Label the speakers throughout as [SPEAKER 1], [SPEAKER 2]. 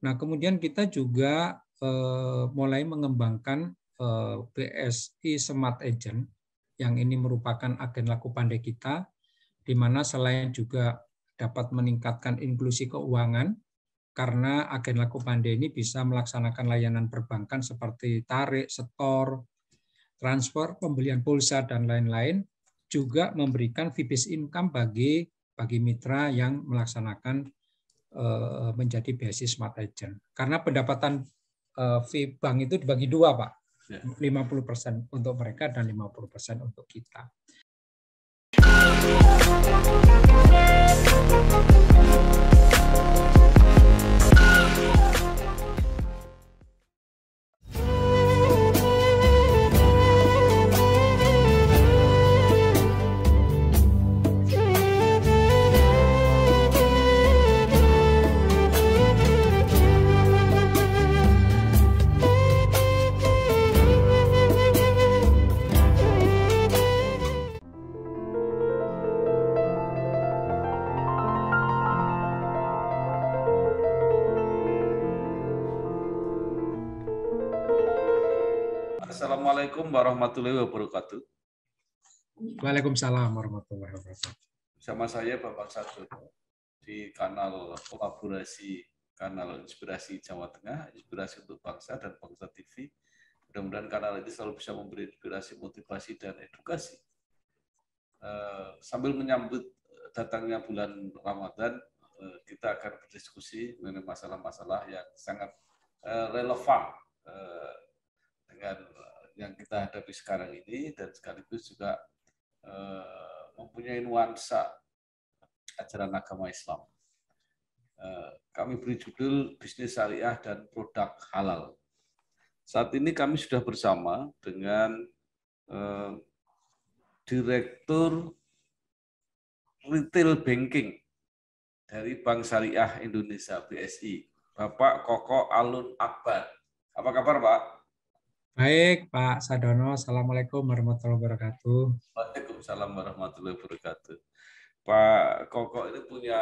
[SPEAKER 1] Nah, kemudian kita juga mulai mengembangkan BSI Smart Agent, yang ini merupakan agen laku pandai kita, di mana selain juga dapat meningkatkan inklusi keuangan, karena agen laku pandai ini bisa melaksanakan layanan perbankan seperti tarik, setor, transfer, pembelian pulsa, dan lain-lain, juga memberikan fee based income bagi mitra yang melaksanakan menjadi BSI Smart Agent. Karena pendapatan fee bank itu dibagi dua, Pak. 50% untuk mereka dan 50% untuk kita.
[SPEAKER 2] Assalamualaikum warahmatullahi wabarakatuh.
[SPEAKER 1] Waalaikumsalam warahmatullahi wabarakatuh.
[SPEAKER 2] Bersama saya Bapak Sardono di kanal kolaborasi kanal Inspirasi Jawa Tengah, Inspirasi untuk Bangsa dan Bangsa TV. Mudah-mudahan kanal ini selalu bisa memberi inspirasi, motivasi, dan edukasi. Sambil menyambut datangnya bulan Ramadan, kita akan berdiskusi mengenai masalah-masalah yang sangat relevan dengan yang kita hadapi sekarang ini, dan sekaligus juga mempunyai nuansa ajaran agama Islam. Kami beri judul Bisnis Syariah dan Produk Halal. Saat ini kami sudah bersama dengan Direktur Retail Banking dari Bank Syariah Indonesia BSI, Bapak Koko Alun Akbar. Apa kabar, Pak?
[SPEAKER 1] Baik, Pak Sardono. Assalamualaikum warahmatullahi wabarakatuh.
[SPEAKER 2] Waalaikumsalam warahmatullahi wabarakatuh. Pak Koko ini punya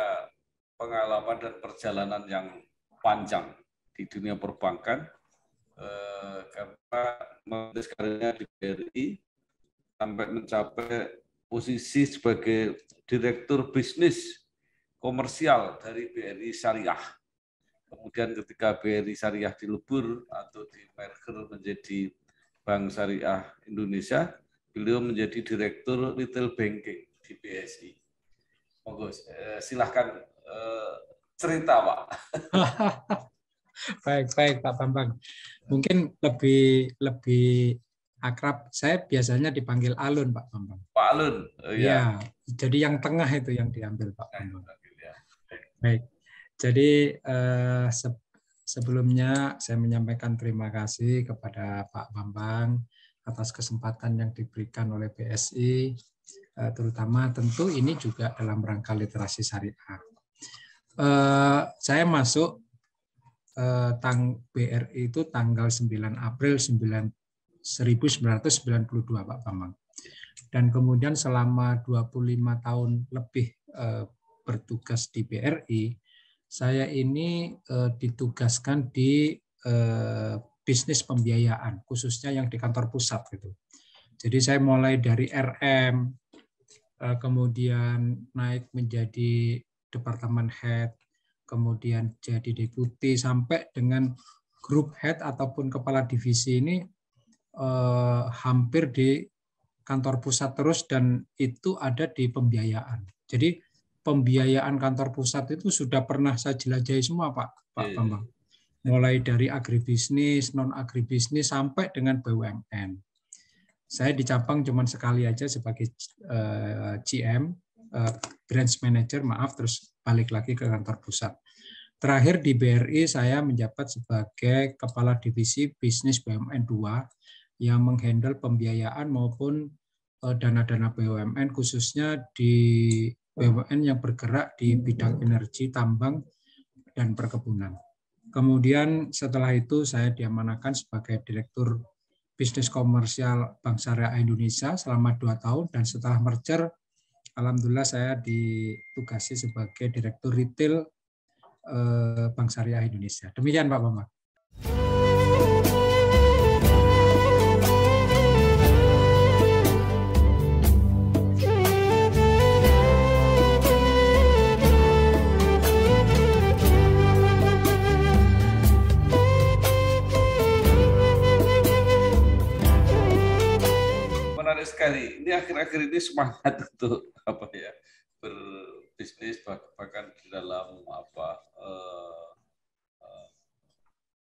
[SPEAKER 2] pengalaman dan perjalanan yang panjang di dunia perbankan, karena merintis karirnya di BRI sampai mencapai posisi sebagai Direktur Bisnis Komersial dari BRI Syariah. Kemudian ketika BRI Syariah dilebur atau di merger menjadi Bank Syariah Indonesia, beliau menjadi Direktur Retail Banking di BSI. Monggo, silahkan cerita, Pak.
[SPEAKER 1] Baik Pak Bambang. Mungkin lebih akrab, saya biasanya dipanggil Alun, Pak Bambang.
[SPEAKER 2] Pak Alun,
[SPEAKER 1] ya. Jadi yang tengah itu yang diambil, Pak Bambang. Baik. Jadi sebelumnya saya menyampaikan terima kasih kepada Pak Bambang atas kesempatan yang diberikan oleh BSI, terutama tentu ini juga dalam rangka literasi syariah. Saya masuk BRI itu tanggal 9 April 1992, Pak Bambang. Dan kemudian selama 25 tahun lebih bertugas di BRI, saya ini ditugaskan di bisnis pembiayaan, khususnya yang di kantor pusat gitu. Jadi saya mulai dari RM, kemudian naik menjadi departemen head, kemudian jadi deputi, sampai dengan grup head ataupun kepala divisi ini hampir di kantor pusat terus, dan itu ada di pembiayaan. Jadi pembiayaan kantor pusat itu sudah pernah saya jelajahi semua, Pak Bambang. Mulai dari agribisnis, non-agribisnis, sampai dengan BUMN. Saya di cabang cuma sekali aja sebagai GM, branch manager, terus balik lagi ke kantor pusat. Terakhir di BRI saya menjabat sebagai Kepala Divisi Bisnis BUMN 2 yang menghandle pembiayaan maupun dana-dana BUMN, khususnya di BUMN yang bergerak di bidang energi, tambang, dan perkebunan. Kemudian setelah itu saya diamanahkan sebagai Direktur Bisnis Komersial Bank Syariah Indonesia selama 2 tahun, dan setelah merger, alhamdulillah saya ditugasi sebagai Direktur Retail Bank Syariah Indonesia. Demikian Pak Bambang.
[SPEAKER 2] Menarik sekali. Ini akhir-akhir ini semangat untuk apa ya, berbisnis bahkan di dalam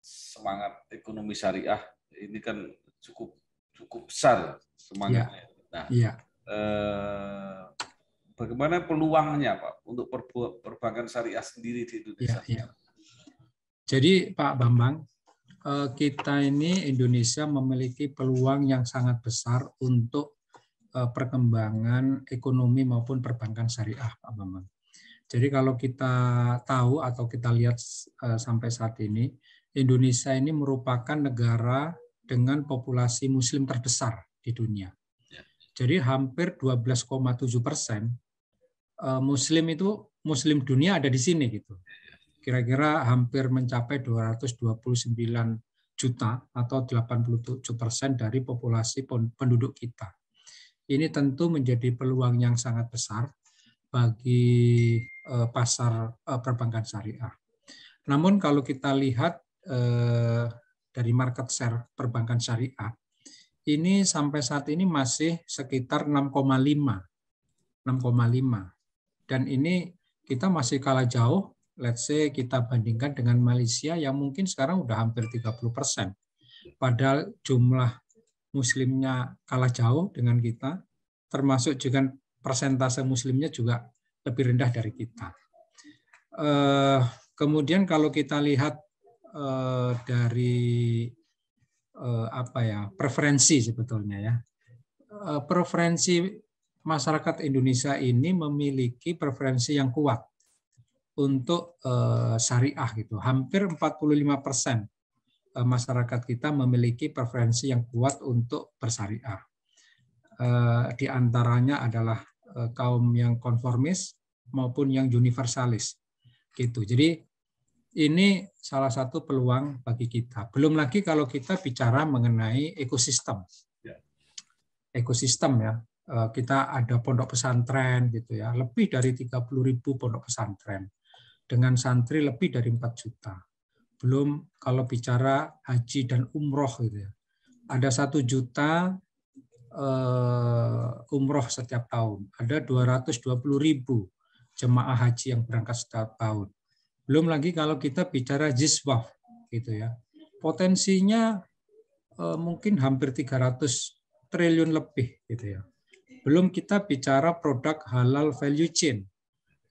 [SPEAKER 2] semangat ekonomi syariah ini kan cukup besar semangatnya. Nah, bagaimana peluangnya Pak untuk perbankan syariah sendiri di Indonesia?
[SPEAKER 1] Jadi Pak Bambang, kita ini Indonesia memiliki peluang yang sangat besar untuk perkembangan ekonomi maupun perbankan syariah, Pak Bambang. Jadi kalau kita tahu atau kita lihat sampai saat ini, Indonesia ini merupakan negara dengan populasi Muslim terbesar di dunia. Jadi hampir 12,7% Muslim dunia ada di sini gitu. Kira-kira hampir mencapai 229 juta atau 87% dari populasi penduduk kita. Ini tentu menjadi peluang yang sangat besar bagi pasar perbankan syariah. Namun kalau kita lihat dari market share perbankan syariah, ini sampai saat ini masih sekitar 6,5. Dan ini kita masih kalah jauh. Let's say kita bandingkan dengan Malaysia yang mungkin sekarang udah hampir 30%. Padahal jumlah muslimnya kalah jauh dengan kita, termasuk juga persentase muslimnya juga lebih rendah dari kita. Kemudian kalau kita lihat dari preferensi sebetulnya ya. Preferensi masyarakat Indonesia ini memiliki preferensi yang kuat untuk syariah gitu. Hampir 45% masyarakat kita memiliki preferensi yang kuat untuk bersyariah. Di antaranya adalah kaum yang konformis maupun yang universalis gitu. Jadi ini salah satu peluang bagi kita. Belum lagi kalau kita bicara mengenai ekosistem. Ekosistem ya. Kita ada pondok pesantren gitu ya. Lebih dari 30.000 pondok pesantren dengan santri lebih dari 4 juta. Belum kalau bicara haji dan umroh gitu ya. Ada 1 juta umroh setiap tahun. Ada 220.000 jemaah haji yang berangkat setiap tahun. Belum lagi kalau kita bicara jiswaf gitu ya. Potensinya mungkin hampir 300 triliun lebih gitu ya. Belum kita bicara produk halal value chain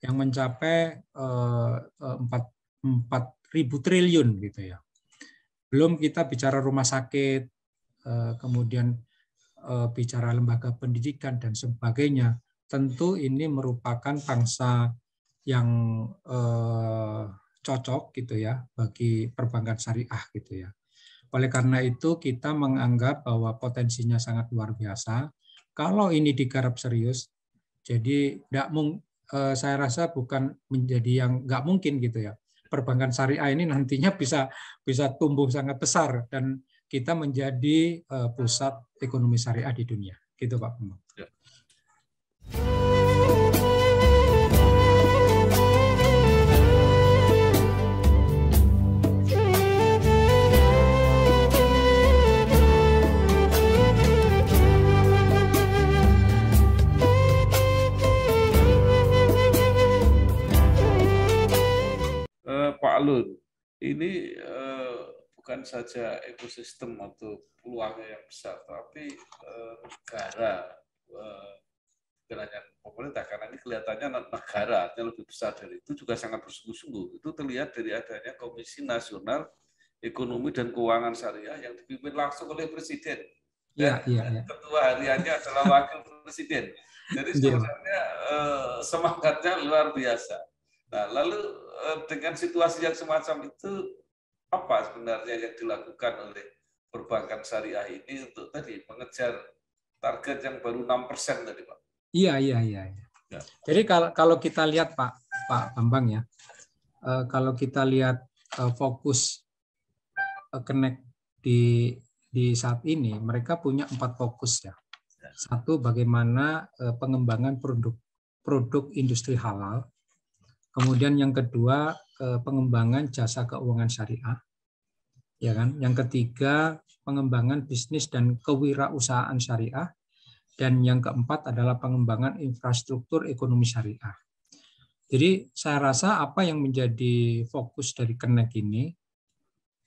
[SPEAKER 1] yang mencapai 4.000 triliun gitu ya. Belum kita bicara rumah sakit, kemudian bicara lembaga pendidikan dan sebagainya. Tentu ini merupakan pangsa yang cocok gitu ya bagi perbankan syariah gitu ya. Oleh karena itu kita menganggap bahwa potensinya sangat luar biasa. Kalau ini digarap serius, jadi saya rasa bukan menjadi yang nggak mungkin gitu ya. Perbankan syariah ini nantinya bisa tumbuh sangat besar dan kita menjadi pusat ekonomi syariah di dunia. Gitu Pak Bambang. Ya.
[SPEAKER 2] Pak Alun, ini bukan saja ekosistem atau peluangnya yang besar, tapi negara, bukan hanya pemerintah, karena ini kelihatannya negara yang lebih besar dari itu juga sangat bersungguh-sungguh. Itu terlihat dari adanya Komisi Nasional Ekonomi dan Keuangan Syariah yang dipimpin langsung oleh Presiden. Dan ketua hariannya adalah Wakil Presiden. Jadi sebenarnya semangatnya luar biasa. Nah, lalu dengan situasi yang semacam itu, apa sebenarnya yang dilakukan oleh perbankan syariah ini untuk tadi mengejar target yang baru 6% tadi, Pak?
[SPEAKER 1] Iya. Ya. Jadi kalau kita lihat Pak Bambang ya, kalau kita lihat fokus Connect di saat ini, mereka punya 4 fokus ya. Satu, bagaimana pengembangan produk industri halal. Kemudian yang kedua, pengembangan jasa keuangan syariah. Ya kan? Yang ketiga, pengembangan bisnis dan kewirausahaan syariah. Dan yang keempat adalah pengembangan infrastruktur ekonomi syariah. Jadi saya rasa apa yang menjadi fokus dari Connect ini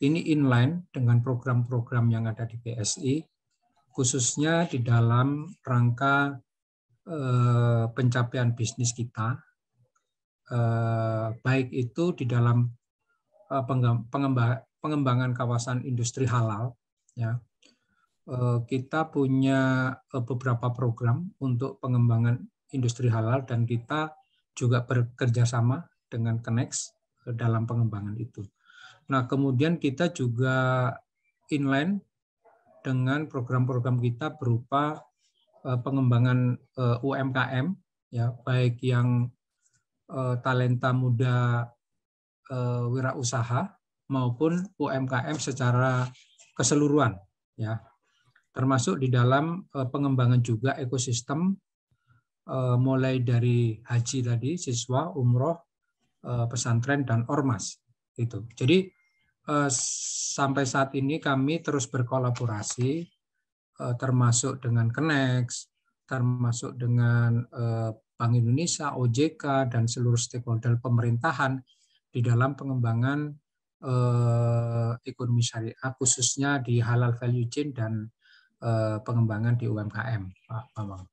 [SPEAKER 1] inline dengan program-program yang ada di BSI, khususnya di dalam rangka pencapaian bisnis kita, baik itu di dalam pengembangan kawasan industri halal, ya. Kita punya beberapa program untuk pengembangan industri halal dan kita juga bekerja sama dengan Connect dalam pengembangan itu. Nah, kemudian kita juga inline dengan program-program kita berupa pengembangan UMKM, ya, baik yang talenta muda wirausaha maupun UMKM secara keseluruhan, ya. Termasuk di dalam pengembangan juga ekosistem mulai dari haji tadi, siswa, umroh, pesantren dan ormas itu. Jadi sampai saat ini kami terus berkolaborasi termasuk dengan Connect, termasuk dengan Bank Indonesia, OJK dan seluruh stakeholder pemerintahan di dalam pengembangan ekonomi syariah khususnya di halal value chain dan pengembangan di UMKM, Pak Bambang.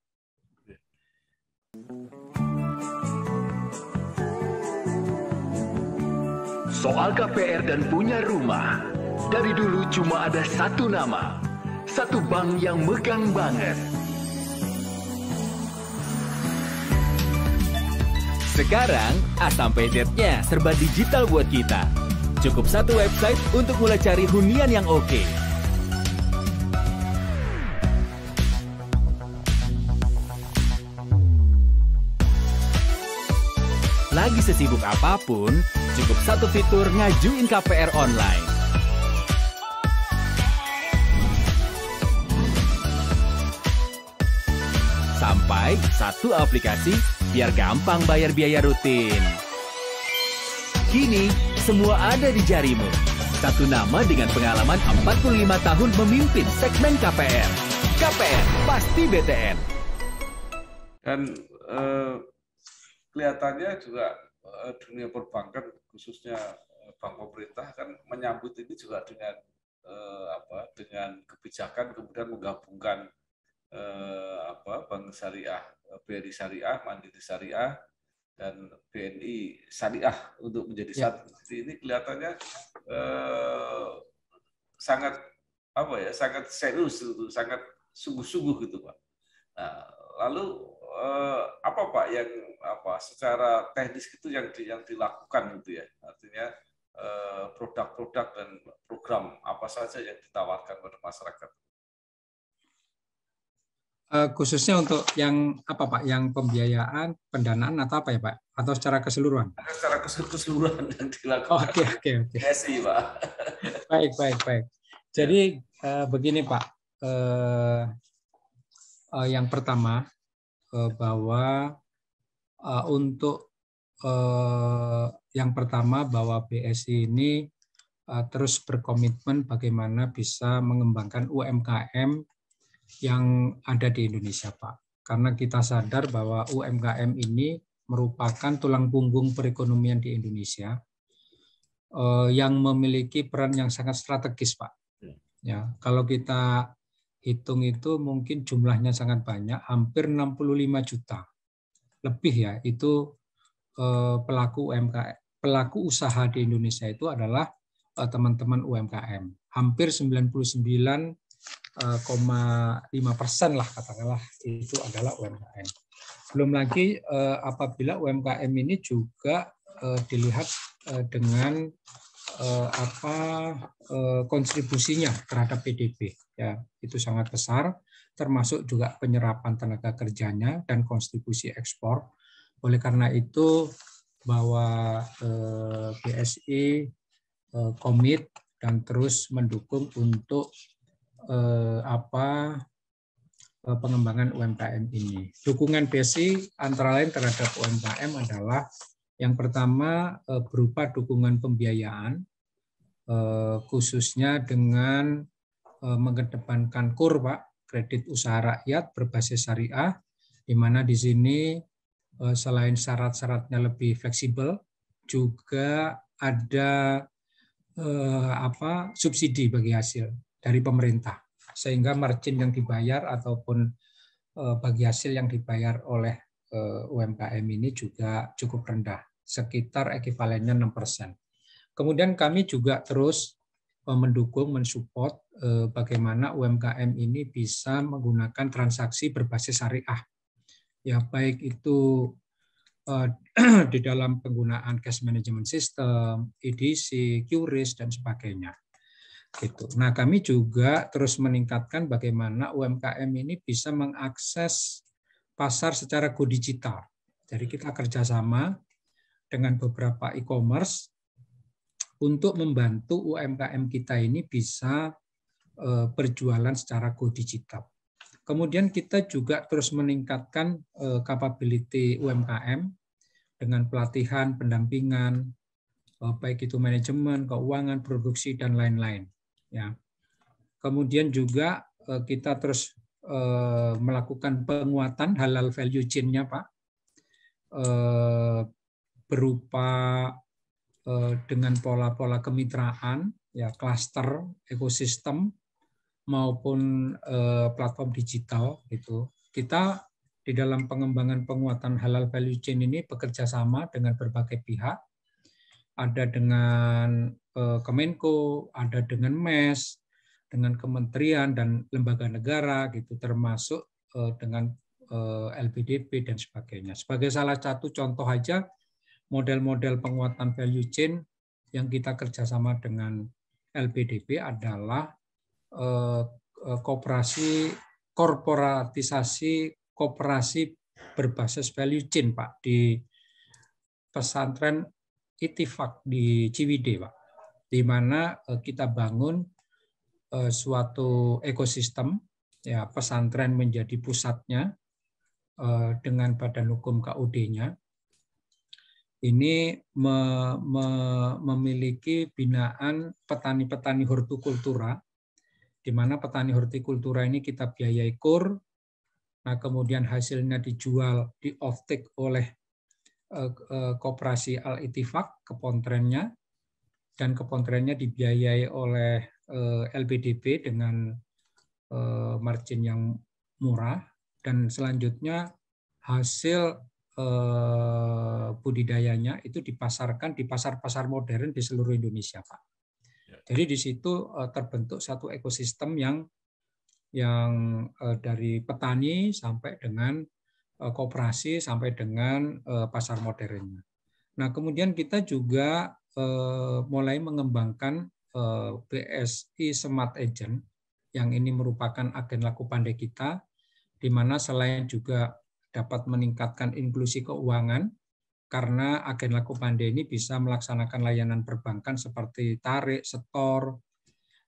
[SPEAKER 3] Soal KPR dan punya rumah, dari dulu cuma ada satu nama, satu bank yang megang banget.
[SPEAKER 4] Sekarang A sampai Z-nya serba digital buat kita. Cukup satu website untuk mulai cari hunian yang oke. Lagi sesibuk apapun, cukup satu fitur ngajuin KPR online. Sampai satu aplikasi biar gampang bayar biaya rutin. Kini, semua ada di jarimu. Satu nama dengan pengalaman 45 tahun memimpin segmen KPR. KPR, pasti BTN.
[SPEAKER 2] Dan kelihatannya juga dunia perbankan khususnya bank pemerintah kan menyambut ini juga dengan dengan kebijakan kemudian menggabungkan bank syariah, BRI syariah, Mandiri syariah dan BNI syariah untuk menjadi satu. Jadi ini kelihatannya sangat sangat serius itu, sangat sungguh-sungguh gitu, Pak. Nah, lalu apa Pak yang secara teknis itu yang dilakukan gitu ya, artinya produk-produk dan program apa saja yang ditawarkan kepada masyarakat?
[SPEAKER 1] Khususnya untuk yang apa Pak, yang pembiayaan, pendanaan atau apa ya Pak, atau secara keseluruhan?
[SPEAKER 2] Secara keseluruhan yang dilakukan.
[SPEAKER 1] Oke.
[SPEAKER 2] BSI Pak.
[SPEAKER 1] Baik. Jadi begini Pak, yang pertama bahwa untuk yang pertama bahwa BSI ini terus berkomitmen bagaimana bisa mengembangkan UMKM yang ada di Indonesia, Pak. Karena kita sadar bahwa UMKM ini merupakan tulang punggung perekonomian di Indonesia yang memiliki peran yang sangat strategis, Pak. Ya, kalau kita hitung itu mungkin jumlahnya sangat banyak, hampir 65 juta lebih ya, itu pelaku UMKM, pelaku usaha di Indonesia itu adalah teman-teman UMKM. Hampir 99,5% lah katakanlah itu adalah UMKM. Belum lagi apabila UMKM ini juga dilihat dengan kontribusinya terhadap PDB, ya itu sangat besar, termasuk juga penyerapan tenaga kerjanya dan kontribusi ekspor. Oleh karena itu bahwa BSI komit dan terus mendukung untuk pengembangan UMKM ini. Dukungan BSI antara lain terhadap UMKM adalah yang pertama berupa dukungan pembiayaan, khususnya dengan mengedepankan KUR, Pak, kredit usaha rakyat berbasis syariah, di mana di sini selain syarat-syaratnya lebih fleksibel, juga ada subsidi bagi hasil dari pemerintah, sehingga margin yang dibayar ataupun bagi hasil yang dibayar oleh UMKM ini juga cukup rendah, sekitar ekivalennya 6%. Kemudian kami juga terus mendukung, mensupport bagaimana UMKM ini bisa menggunakan transaksi berbasis syariah. Ya, baik itu di dalam penggunaan cash management system, EDC, QRIS, dan sebagainya. Gitu. Nah, kami juga terus meningkatkan bagaimana UMKM ini bisa mengakses pasar secara go digital. Jadi kita kerjasama dengan beberapa e-commerce untuk membantu UMKM kita ini bisa berjualan secara go digital. Kemudian kita juga terus meningkatkan capability UMKM dengan pelatihan, pendampingan, baik itu manajemen, keuangan, produksi, dan lain-lain. Ya. Kemudian juga kita terus melakukan penguatan halal value chain-nya, Pak, berupa dengan pola-pola kemitraan, ya, klaster, ekosistem, maupun platform digital. Gitu. Kita di dalam pengembangan penguatan halal value chain ini bekerja sama dengan berbagai pihak, ada dengan Kemenko, ada dengan MES, dengan kementerian dan lembaga negara, gitu, termasuk dengan LPDP dan sebagainya. Sebagai salah satu contoh aja, model-model penguatan value chain yang kita kerjasama dengan LPDP adalah korporatisasi koperasi berbasis value chain, Pak, di pesantren Itifak di Ciwidey, Pak, di mana kita bangun suatu ekosistem, ya, pesantren menjadi pusatnya dengan badan hukum KUD-nya. Ini memiliki binaan petani-petani hortikultura, di mana petani hortikultura ini kita biayai KUR, nah kemudian hasilnya dijual, di off-take oleh Koperasi Al-Itifak, kepontrennya, dan kepontrennya dibiayai oleh LPDP dengan margin yang murah, dan selanjutnya hasil budidayanya itu dipasarkan di pasar-pasar modern di seluruh Indonesia, Pak. Jadi di situ terbentuk satu ekosistem yang dari petani sampai dengan koperasi sampai dengan pasar modernnya. Nah, kemudian kita juga mulai mengembangkan BSI Smart Agent, yang ini merupakan agen laku pandai kita, di mana selain juga dapat meningkatkan inklusi keuangan, karena agen laku pandai ini bisa melaksanakan layanan perbankan seperti tarik, setor,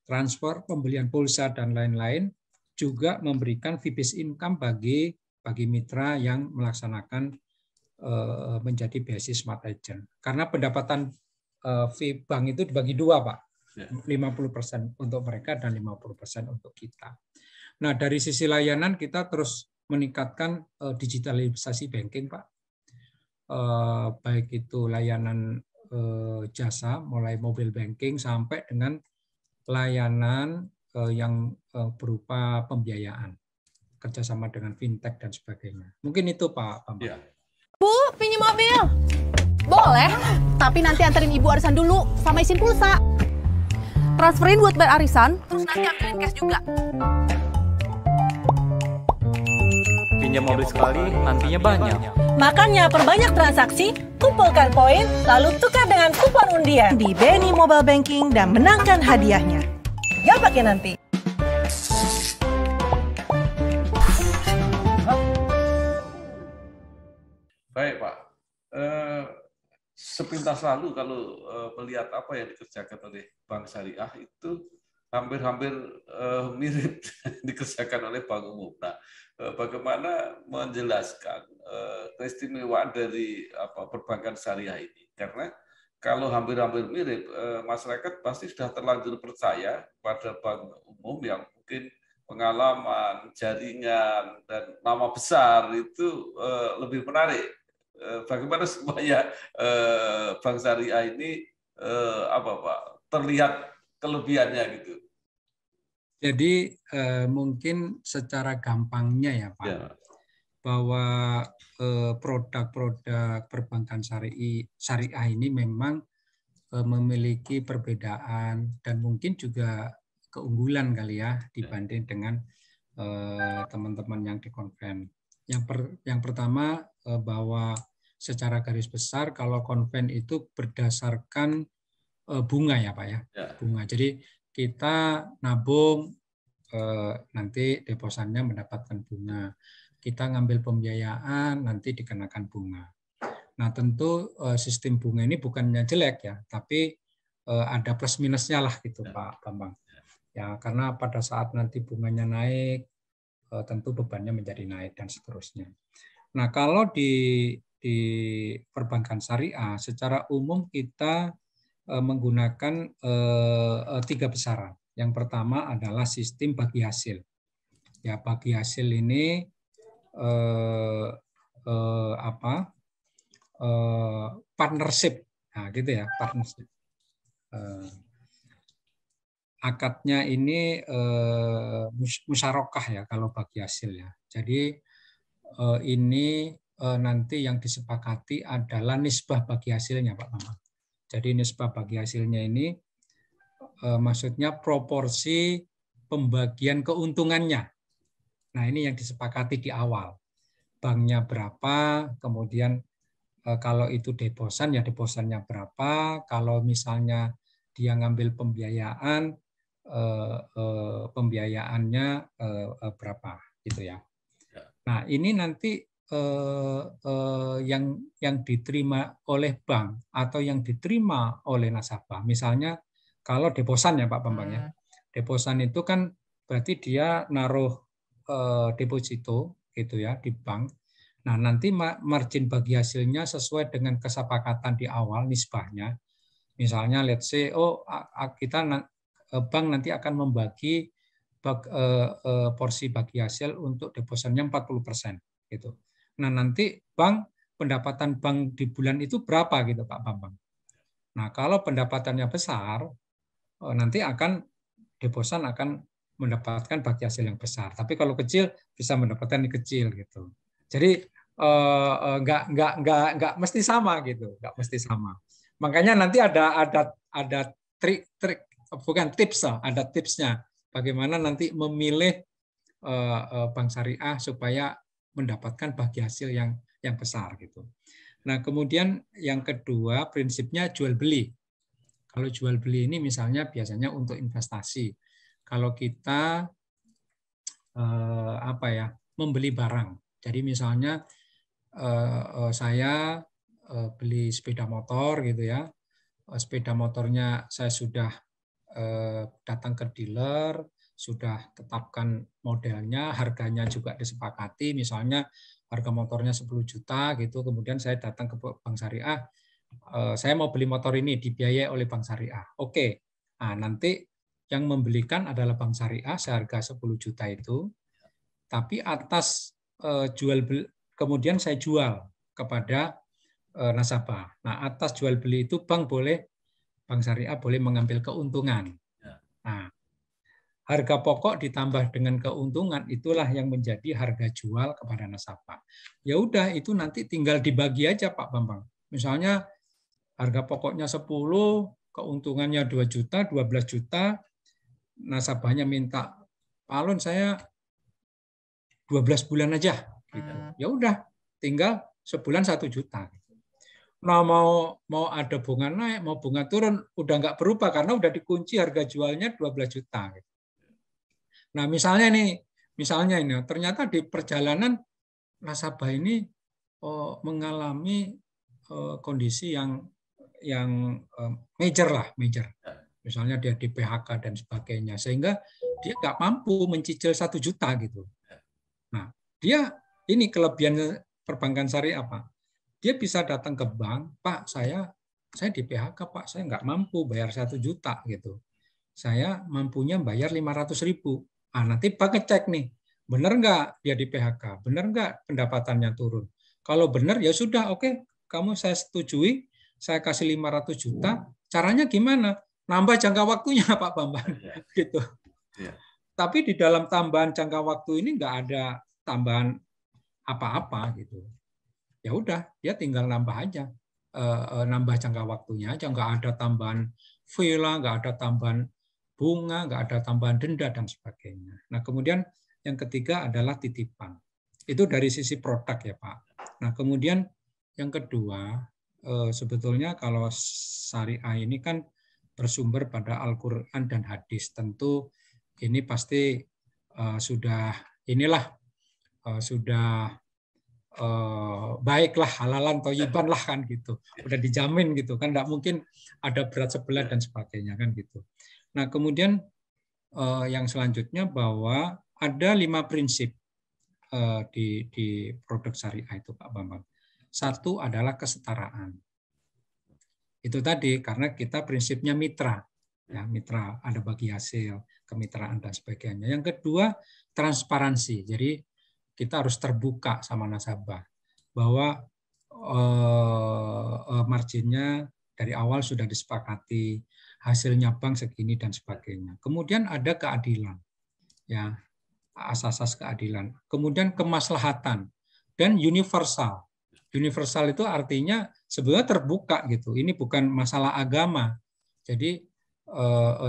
[SPEAKER 1] transfer, pembelian pulsa, dan lain-lain, juga memberikan fee-based income bagi mitra yang melaksanakan menjadi BSI Smart Agent. Karena pendapatan fee bank itu dibagi dua, Pak. 50% untuk mereka dan 50% untuk kita. Nah, dari sisi layanan kita terus meningkatkan digitalisasi banking, Pak. Baik itu layanan jasa, mulai mobile banking sampai dengan layanan yang berupa pembiayaan, kerjasama dengan fintech dan sebagainya. Mungkin itu, Pak Bambang. Ya.
[SPEAKER 5] Bu, pinjam mobil. Boleh, tapi nanti anterin ibu arisan dulu sama isin pulsa. Transferin buat bayar arisan, terus nanti ambilin cash juga.
[SPEAKER 6] Pinjam mobil sekali, nantinya banyak.
[SPEAKER 7] Makanya perbanyak transaksi, kumpulkan poin, lalu tukar dengan kupon undian di BNI Mobile Banking dan menangkan hadiahnya. Gak pakai nanti.
[SPEAKER 2] Baik, Pak. sepintas lalu kalau melihat apa yang dikerjakan oleh Bank Syariah itu hampir-hampir mirip dikerjakan oleh Bank Umum. Nah, bagaimana menjelaskan keistimewaan dari perbankan syariah ini? Karena kalau hampir-hampir mirip, masyarakat pasti sudah terlanjur percaya pada Bank Umum yang mungkin pengalaman, jaringan, dan nama besar itu lebih menarik. Bagaimana supaya Bank Syariah ini terlihat kelebihannya gitu?
[SPEAKER 1] Jadi mungkin secara gampangnya ya Pak, bahwa produk-produk perbankan syariah ini memang memiliki perbedaan dan mungkin juga keunggulan kali ya dibanding dengan teman-teman yang di konven. Yang pertama bahwa secara garis besar kalau konven itu berdasarkan bunga ya Pak ya, bunga. Jadi kita nabung nanti deposannya mendapatkan bunga. Kita ngambil pembiayaan nanti dikenakan bunga. Nah tentu sistem bunga ini bukannya jelek ya, tapi ada plus minusnya lah gitu Pak Bambang. Ya karena pada saat nanti bunganya naik, tentu bebannya menjadi naik dan seterusnya. Nah kalau di perbankan syariah secara umum kita menggunakan 3 besaran. Yang pertama adalah sistem bagi hasil. Ya bagi hasil ini partnership, nah gitu ya partnership. Akadnya ini musyarakah ya kalau bagi hasil ya. Jadi ini nanti yang disepakati adalah nisbah bagi hasilnya Pak Bambang. Jadi nisbah bagi hasilnya ini maksudnya proporsi pembagian keuntungannya. Nah ini yang disepakati di awal. Banknya berapa, kemudian kalau itu deposan ya deposannya berapa, kalau misalnya dia ngambil pembiayaan, pembiayaannya berapa gitu ya. Nah ini nanti yang diterima oleh bank atau yang diterima oleh nasabah. Misalnya kalau deposan ya Pak Bambang ya. Deposan itu kan berarti dia naruh deposito gitu ya di bank. Nah, nanti margin bagi hasilnya sesuai dengan kesepakatan di awal nisbahnya. Misalnya let's say bank nanti akan membagi porsi bagi hasil untuk deposannya 40% gitu. Nah, nanti pendapatan bank di bulan itu berapa gitu Pak Bambang. Nah, kalau pendapatannya besar, nanti deposan akan mendapatkan bagi hasil yang besar. Tapi kalau kecil bisa mendapatkan yang kecil gitu. Jadi nggak mesti sama gitu, nggak mesti sama. Makanya nanti ada trik bukan tips lah, ada tipsnya bagaimana nanti memilih bank syariah supaya mendapatkan bagi hasil yang besar gitu. Nah, kemudian yang kedua prinsipnya jual beli. Kalau jual beli ini misalnya biasanya untuk investasi. Kalau kita membeli barang. Jadi misalnya saya beli sepeda motor gitu ya. Sepeda motornya saya sudah datang ke dealer, sudah tetapkan modelnya, harganya juga disepakati, misalnya harga motornya 10 juta gitu, kemudian saya datang ke Bank Syariah, saya mau beli motor ini dibiayai oleh Bank Syariah. Oke. Nah, nanti yang membelikan adalah Bank Syariah seharga 10 juta itu, tapi atas kemudian saya jual kepada nasabah. Nah, atas jual beli itu Bank Syariah boleh mengambil keuntungan. Nah, harga pokok ditambah dengan keuntungan itulah yang menjadi harga jual kepada nasabah. Ya udah itu nanti tinggal dibagi aja Pak Bambang. Misalnya harga pokoknya 10, keuntungannya 2 juta, 12 juta, nasabahnya minta, Pak Alun saya 12 bulan aja. Gitu. Ya udah, tinggal sebulan 1 juta. Nah mau ada bunga naik, mau bunga turun, udah nggak berubah karena udah dikunci harga jualnya 12 juta. Nah misalnya ini ternyata di perjalanan nasabah ini mengalami kondisi yang major lah, major. Misalnya dia di PHK dan sebagainya, sehingga dia nggak mampu mencicil 1 juta gitu. Nah, dia ini kelebihan perbankan syariah apa? Dia bisa datang ke bank, Pak, saya di PHK, Pak, saya nggak mampu bayar 1 juta gitu. Saya mampunya bayar 500.000. Nanti Pak ngecek nih, benar nggak dia di PHK, benar nggak pendapatannya turun. Kalau benar ya sudah, oke, kamu saya setujui, saya kasih 500 juta. Caranya gimana? Nambah jangka waktunya, Pak Bambang, gitu. Tapi di dalam tambahan jangka waktu ini nggak ada tambahan apa-apa gitu. Ya udah, dia tinggal nambah aja, nambah jangka waktunya aja, nggak ada tambahan fee lah, nggak ada tambahan bunga, nggak ada tambahan denda dan sebagainya. Nah, kemudian yang ketiga adalah titipan. Itu dari sisi produk ya Pak. Nah, kemudian yang kedua, sebetulnya kalau syariah ini kan bersumber pada Al-Quran dan hadis. Tentu ini pasti sudah baiklah, halalan thayyiban lah kan gitu. Udah dijamin gitu kan, nggak mungkin ada berat sebelah dan sebagainya kan gitu. Nah, kemudian yang selanjutnya bahwa ada 5 prinsip di produk syariah itu Pak Bambang. 1 adalah kesetaraan. Itu tadi karena kita prinsipnya mitra. Ya, mitra ada bagi hasil, kemitraan dan sebagainya. Yang kedua, transparansi. Jadi kita harus terbuka sama nasabah bahwa marginnya dari awal sudah disepakati, hasilnya bank segini dan sebagainya. Kemudian ada keadilan, ya, asas keadilan. Kemudian kemaslahatan dan universal. Universal itu artinya sebenarnya terbuka gitu. Ini bukan masalah agama. Jadi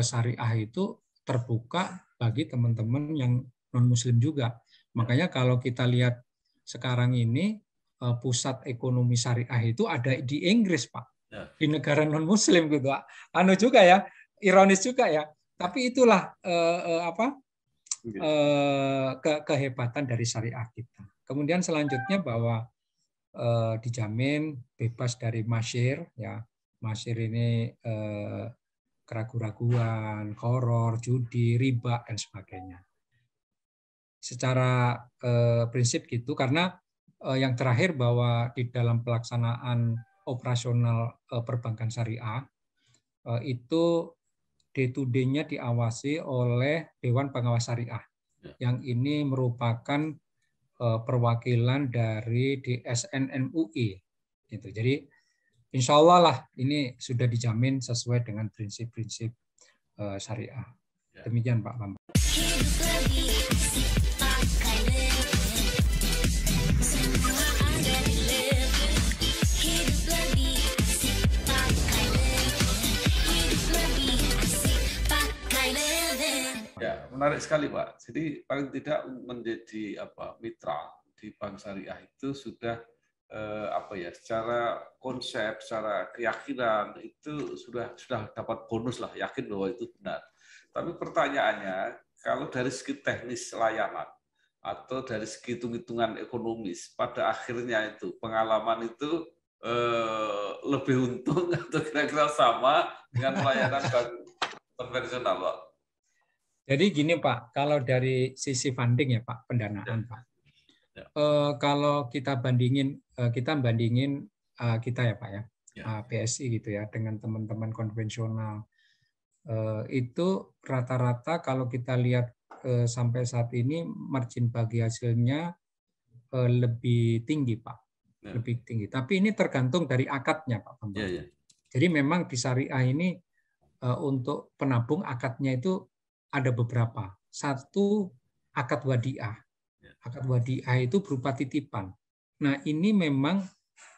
[SPEAKER 1] syariah itu terbuka bagi teman-teman yang non-muslim juga. Makanya kalau kita lihat sekarang ini pusat ekonomi syariah itu ada di Inggris, Pak. Di negara non-muslim gitu. Anu juga ya, ironis juga ya. Tapi itulah kehebatan dari syariah kita. Kemudian selanjutnya bahwa dijamin bebas dari masyir, ya. Masyir ini keraguan-raguan, horor, judi, riba dan sebagainya. Secara prinsip gitu, karena yang terakhir bahwa di dalam pelaksanaan operasional perbankan syariah itu day-to-day-nya diawasi oleh Dewan Pengawas Syariah, yang ini merupakan perwakilan dari DSN MUI. Gitu. Jadi insya Allah lah ini sudah dijamin sesuai dengan prinsip-prinsip syariah. Demikian Pak Bambang.
[SPEAKER 2] Ya, menarik sekali Pak. Jadi paling tidak menjadi mitra di bank syariah itu sudah secara konsep, secara keyakinan itu sudah dapat bonus lah, yakin bahwa itu benar. Tapi pertanyaannya, kalau dari segi teknis layanan atau dari segi hitung-hitungan ekonomis, pada akhirnya itu pengalaman itu lebih untung atau kira-kira sama dengan pelayanan bank konvensional, Pak?
[SPEAKER 1] Jadi gini Pak, kalau dari sisi funding ya Pak, pendanaan Pak. Kalau kita bandingin kita ya Pak ya, PSI gitu ya, dengan teman-teman konvensional, itu rata-rata kalau kita lihat sampai saat ini margin bagi hasilnya lebih tinggi Pak, lebih tinggi. Tapi ini tergantung dari akadnya Pak Bambang. Jadi memang di syariah ini untuk penabung akadnya itu ada beberapa. 1 akad wadiah. Akad wadiah itu berupa titipan. Nah ini memang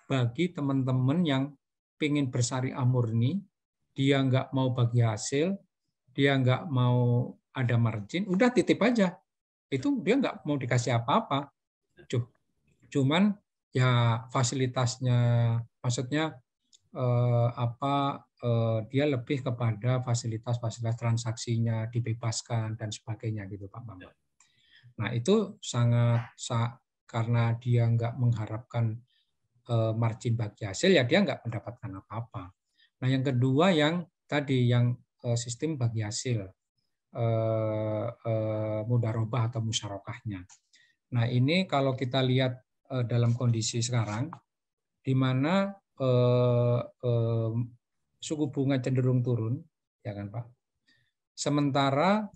[SPEAKER 1] bagi teman-teman yang pengen bersyariah murni, dia nggak mau bagi hasil, dia nggak mau ada margin, udah titip aja. Itu dia nggak mau dikasih apa-apa. Cuman ya fasilitasnya, maksudnya dia lebih kepada fasilitas transaksinya dibebaskan dan sebagainya gitu Pak Bambang. Nah itu karena dia nggak mengharapkan margin bagi hasil, ya dia nggak mendapatkan apa-apa. Nah, yang kedua yang tadi yang sistem bagi hasil mudharabah atau musyarakahnya. Nah, ini kalau kita lihat dalam kondisi sekarang, di mana suku bunga cenderung turun, ya kan Pak. Sementara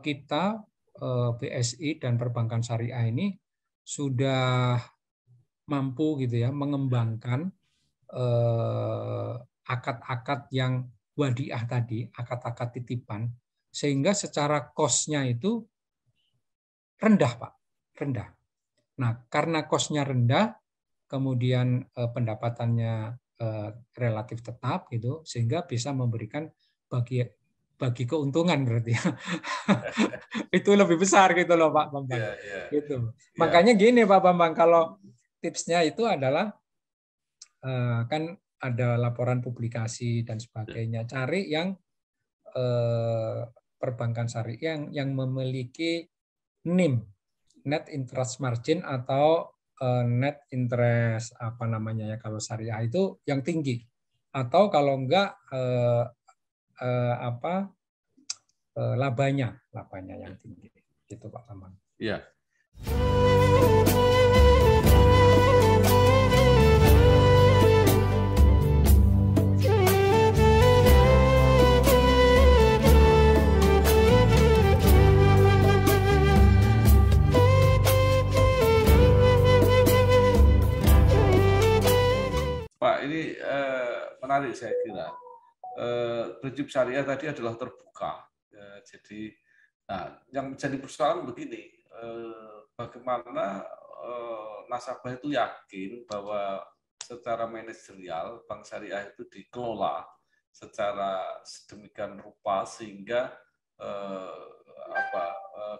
[SPEAKER 1] kita BSI dan perbankan syariah ini sudah mampu gitu ya mengembangkan akad-akad yang wadiah tadi, akad-akad titipan, sehingga secara cost-nya itu rendah, Pak, rendah. Nah, karena cost-nya rendah, kemudian pendapatannya relatif tetap, gitu, sehingga bisa memberikan bagi keuntungan berarti ya. Itu lebih besar gitu loh Pak Bambang. Gitu. Makanya gini Pak Bambang, kalau tipsnya itu adalah kan ada laporan publikasi dan sebagainya. Cari yang perbankan syariah yang memiliki NIM, net interest margin, atau net interest apa namanya ya kalau syariah itu yang tinggi, atau kalau enggak labanya yang tinggi, gitu Pak Bambang.
[SPEAKER 2] Iya. Pak, ini menarik saya kira. Prinsip syariah tadi adalah terbuka. Jadi, nah, yang menjadi persoalan begini, bagaimana nasabah itu yakin bahwa secara manajerial bank syariah itu dikelola secara sedemikian rupa sehingga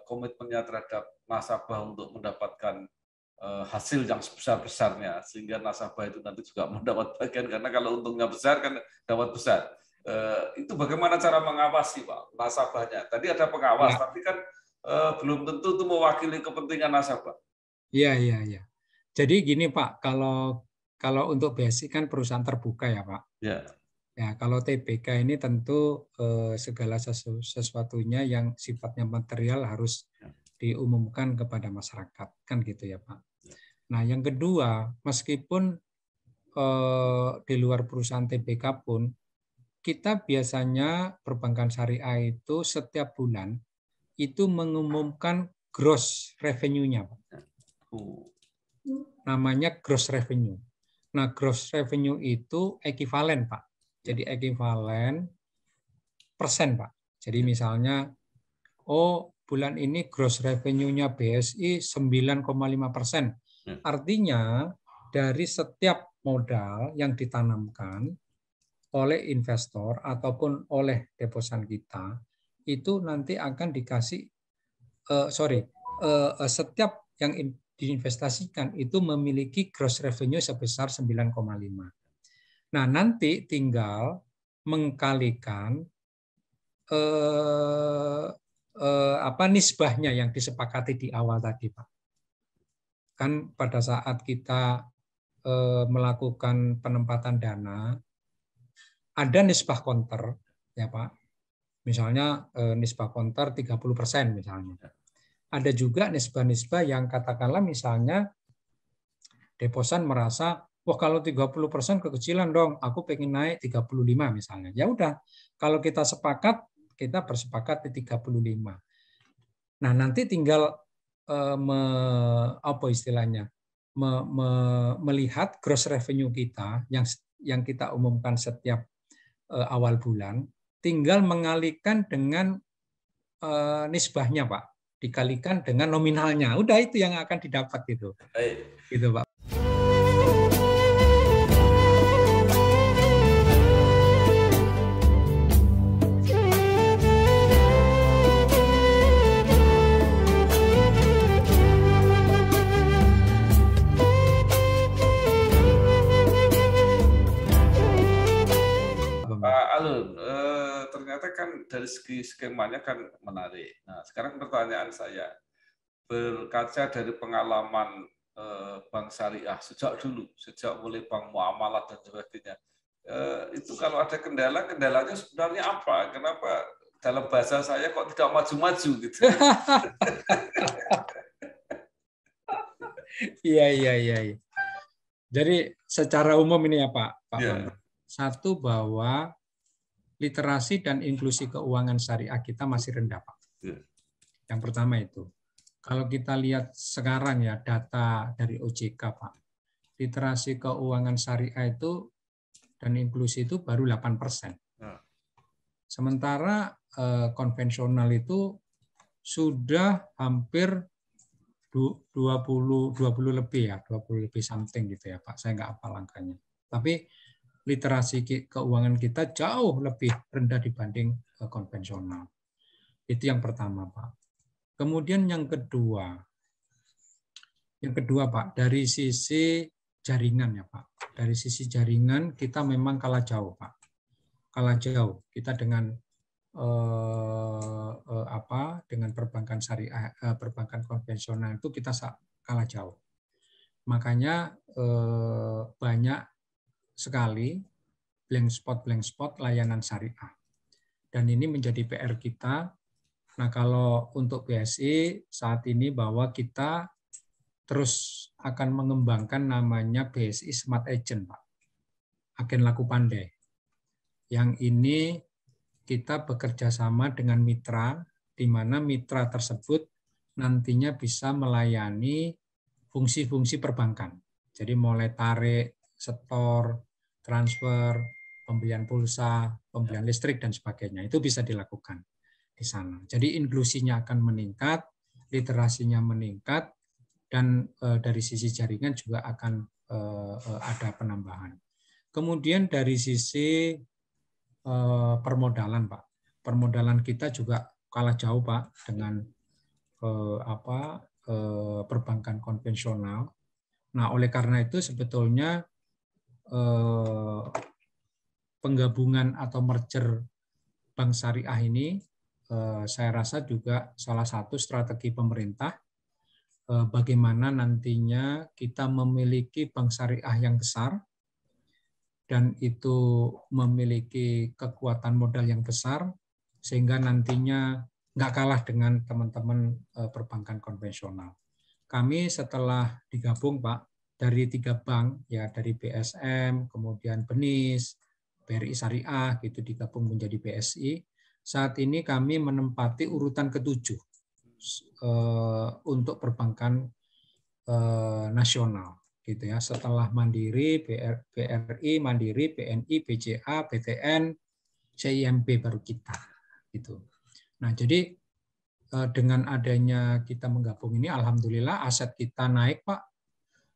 [SPEAKER 2] komitmennya terhadap nasabah untuk mendapatkan hasil yang sebesar-besarnya, sehingga nasabah itu nanti juga mendapat bagian, karena kalau untungnya besar kan dapat besar. Itu bagaimana cara mengawasi Pak nasabahnya? Tadi ada pengawas, tapi kan belum tentu itu mewakili kepentingan nasabah.
[SPEAKER 1] Iya. Jadi gini Pak, kalau untuk BSI kan perusahaan terbuka ya Pak.
[SPEAKER 2] Ya.
[SPEAKER 1] Ya, kalau TBK ini tentu segala sesuatunya yang sifatnya material harus diumumkan kepada masyarakat, kan gitu ya Pak. Nah, yang kedua, meskipun di luar perusahaan TBK pun, kita biasanya perbankan syariah itu setiap bulan itu mengumumkan gross revenue-nya, Pak. Namanya gross revenue. Nah, gross revenue itu ekuivalen, Pak. Jadi ekuivalen persen, Pak. Jadi misalnya, bulan ini gross revenue-nya BSI 9,5%. Artinya dari setiap modal yang ditanamkan oleh investor ataupun oleh deposan kita, itu nanti akan dikasih, setiap yang diinvestasikan itu memiliki gross revenue sebesar 9,5. Nah, nanti tinggal mengkalikan nisbahnya yang disepakati di awal tadi, Pak. Kan pada saat kita melakukan penempatan dana, ada nisbah counter, ya Pak. Misalnya nisbah counter 30% misalnya. Ada juga nisbah-nisbah yang katakanlah misalnya deposan merasa, wah kalau 30% kekecilan dong, aku pengen naik 35 misalnya. Ya udah, kalau kita sepakat, kita bersepakat di 35. Nah, nanti tinggal melihat gross revenue kita yang kita umumkan setiap awal bulan, tinggal mengalihkan dengan nisbahnya, Pak. Dikalikan dengan nominalnya. Udah itu yang akan didapat gitu. Gitu, Pak.
[SPEAKER 2] Ternyata kan dari segi skemanya kan menarik. Nah, sekarang pertanyaan saya, berkaca dari pengalaman bank syariah sejak dulu, sejak mulai bank muamalat dan sebagainya, itu kalau ada kendalanya sebenarnya apa? Kenapa dalam bahasa saya kok tidak maju-maju gitu?
[SPEAKER 1] Iya. Jadi secara umum ini ya Pak
[SPEAKER 2] Ya.
[SPEAKER 1] Bambang. Satu, bahwa literasi dan inklusi keuangan syariah kita masih rendah Pak.
[SPEAKER 2] Ya.
[SPEAKER 1] Yang pertama itu. Kalau kita lihat sekarang ya data dari OJK Pak, literasi keuangan syariah itu dan inklusi itu baru 8%. Sementara konvensional itu sudah hampir 20 lebih ya, 20 lebih something gitu ya Pak. Saya nggak hafal angkanya. Tapi literasi keuangan kita jauh lebih rendah dibanding konvensional. Itu yang pertama Pak. Kemudian yang kedua Pak, dari sisi jaringan ya Pak. Dari sisi jaringan kita memang kalah jauh Pak. Kalah jauh kita dengan dengan perbankan syariah, perbankan konvensional itu kita kalah jauh. Makanya banyak sekali blank spot layanan syariah. Dan ini menjadi PR kita. Nah, kalau untuk BSI saat ini bahwa kita terus akan mengembangkan namanya BSI Smart Agent, Pak. Agen laku pandai. Yang ini kita bekerja sama dengan mitra, di mana mitra tersebut nantinya bisa melayani fungsi-fungsi perbankan. Jadi mulai tarik, setor, transfer, pembelian pulsa, pembelian listrik, dan sebagainya. Itu bisa dilakukan di sana. Jadi inklusinya akan meningkat, literasinya meningkat, dan dari sisi jaringan juga akan ada penambahan. Kemudian dari sisi permodalan, Pak. Permodalan kita juga kalah jauh, Pak, dengan perbankan konvensional. Nah, oleh karena itu sebetulnya penggabungan atau merger bank syariah ini saya rasa juga salah satu strategi pemerintah bagaimana nantinya kita memiliki bank syariah yang besar dan itu memiliki kekuatan modal yang besar sehingga nantinya nggak kalah dengan teman-teman perbankan konvensional. Kami setelah digabung, Pak, dari 3 bank, ya dari BSM, kemudian BNIS, BRI Syariah, gitu digabung menjadi BSI. Saat ini kami menempati urutan ke-7 untuk perbankan nasional, gitu ya. Setelah Mandiri, BRI, Mandiri, BNI, BCA, BTN, CIMB baru kita, gitu. Nah, jadi dengan adanya kita menggabung ini, alhamdulillah aset kita naik, Pak.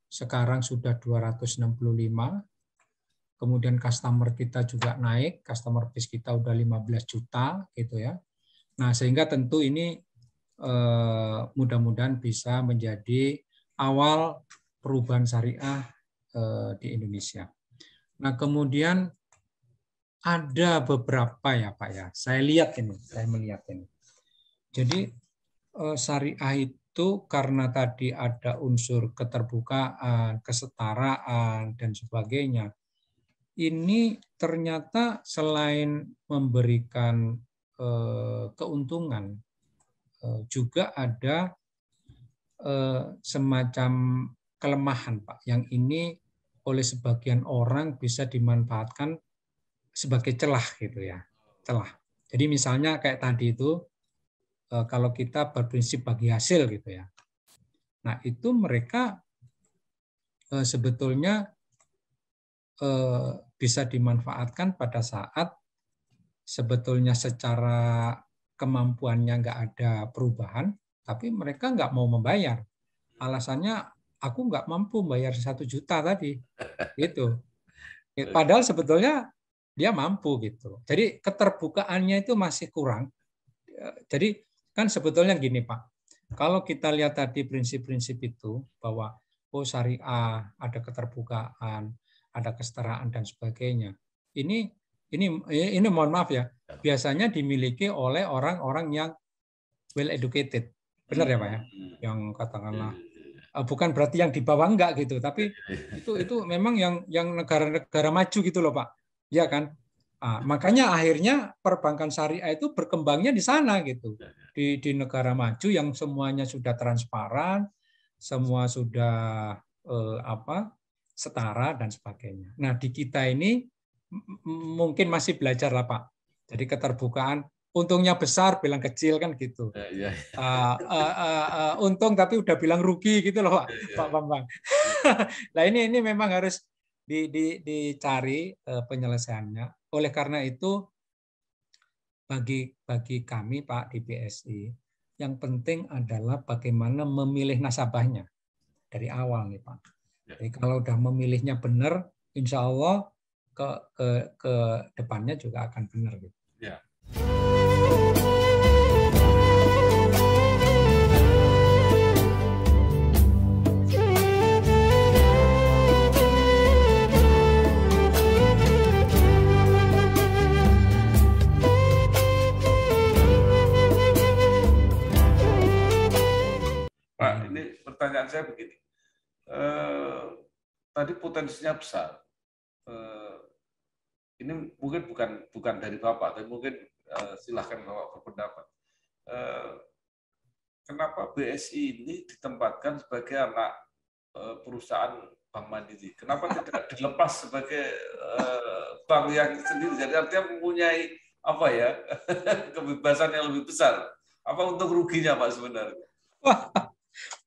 [SPEAKER 1] Sekarang sudah 265. Kemudian customer kita juga naik, customer base kita udah 15 juta gitu ya. Nah, sehingga tentu ini mudah-mudahan bisa menjadi awal perubahan syariah di Indonesia. Nah, kemudian ada beberapa ya Pak ya. Saya melihat ini. Jadi syariah itu karena tadi ada unsur keterbukaan, kesetaraan dan sebagainya. Ini ternyata selain memberikan keuntungan, juga ada semacam kelemahan, Pak, yang ini oleh sebagian orang bisa dimanfaatkan sebagai celah gitu ya, celah. Jadi misalnya kayak tadi itu, kalau kita berprinsip bagi hasil gitu ya, nah itu mereka sebetulnya bisa dimanfaatkan pada saat sebetulnya secara kemampuannya nggak ada perubahan, tapi mereka nggak mau membayar. Alasannya aku nggak mampu bayar 1 juta tadi, gitu. Padahal sebetulnya dia mampu gitu. Jadi keterbukaannya itu masih kurang. Jadi kan sebetulnya gini Pak, kalau kita lihat tadi prinsip-prinsip itu bahwa syariah ada keterbukaan, ada kesetaraan dan sebagainya. Ini mohon maaf ya, biasanya dimiliki oleh orang-orang yang well educated. Benar ya Pak ya? Yang katakanlah bukan berarti yang di bawah enggak gitu, tapi itu memang yang negara-negara maju gitu loh Pak. Ya kan? Makanya akhirnya perbankan syariah itu berkembangnya di sana gitu. Di negara maju yang semuanya sudah transparan, semua sudah setara dan sebagainya. Nah, di kita ini mungkin masih belajar lah, Pak. Jadi keterbukaan, untungnya besar bilang kecil kan gitu. Untung tapi udah bilang rugi gitu loh, Pak Bambang. Nah, ini memang harus dicari penyelesaiannya. Oleh karena itu bagi kami Pak di BSI, yang penting adalah bagaimana memilih nasabahnya dari awal nih Pak. Jadi kalau udah memilihnya benar, insya Allah ke depannya juga akan benar gitu.
[SPEAKER 2] Ya. Pak, ini pertanyaan saya begini. Tadi potensinya besar. Ini mungkin bukan dari Bapak, tapi mungkin silahkan Bapak berpendapat. Kenapa BSI ini ditempatkan sebagai anak perusahaan Bank Mandiri? Kenapa tidak dilepas sebagai bank yang sendiri? Jadi artinya mempunyai apa ya kebebasan yang lebih besar. Apa untung ruginya Pak sebenarnya?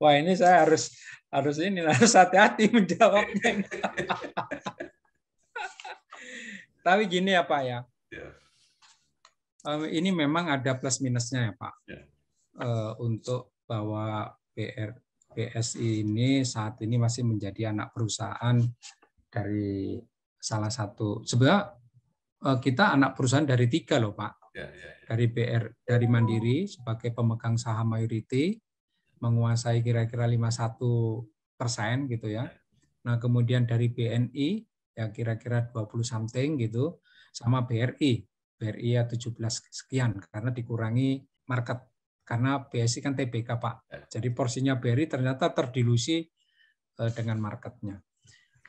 [SPEAKER 1] Wah, ini saya harus hati-hati menjawabnya. Tapi gini ya Pak ya. Ini memang ada plus minusnya ya Pak. Untuk bahwa BSI ini saat ini masih menjadi anak perusahaan dari salah satu. Sebenarnya kita anak perusahaan dari 3 loh Pak. Dari Mandiri sebagai pemegang saham mayoriti, menguasai kira-kira 51% gitu ya. Nah kemudian dari BNI ya kira-kira 20 something gitu, sama BRI ya 17 sekian karena dikurangi market karena BSI kan TBK Pak. Jadi porsinya BRI ternyata terdilusi dengan marketnya.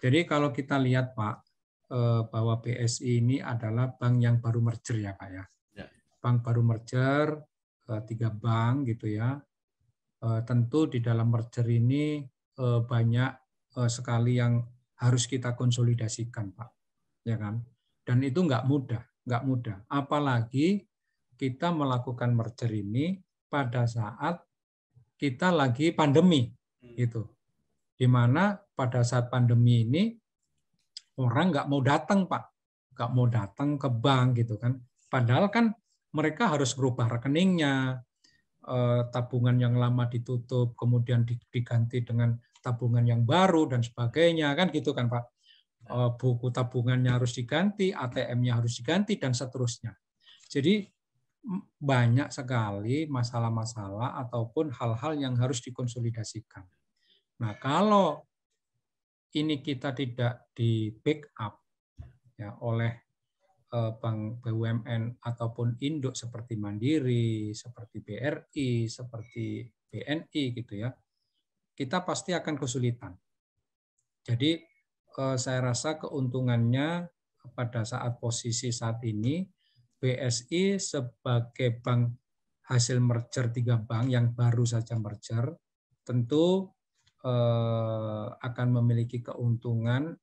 [SPEAKER 1] Jadi kalau kita lihat Pak bahwa BSI ini adalah bank yang baru merger ya Pak ya. Bank baru merger 3 bank gitu ya. Tentu di dalam merger ini banyak sekali yang harus kita konsolidasikan, Pak, ya kan? Dan itu nggak mudah. Apalagi kita melakukan merger ini pada saat kita lagi pandemi, gitu. Di mana pada saat pandemi ini orang nggak mau datang, Pak, nggak mau datang ke bank, gitu kan? Padahal kan mereka harus berubah rekeningnya. Tabungan yang lama ditutup, kemudian diganti dengan tabungan yang baru dan sebagainya, kan gitu kan Pak. Buku tabungannya harus diganti, ATM-nya harus diganti dan seterusnya. Jadi banyak sekali masalah-masalah ataupun hal-hal yang harus dikonsolidasikan. Nah kalau ini kita tidak di backup ya oleh bank BUMN ataupun induk seperti Mandiri, seperti BRI, seperti BNI gitu ya, kita pasti akan kesulitan. Jadi saya rasa keuntungannya pada saat posisi saat ini BSI sebagai bank hasil merger 3 bank yang baru saja merger tentu akan memiliki keuntungan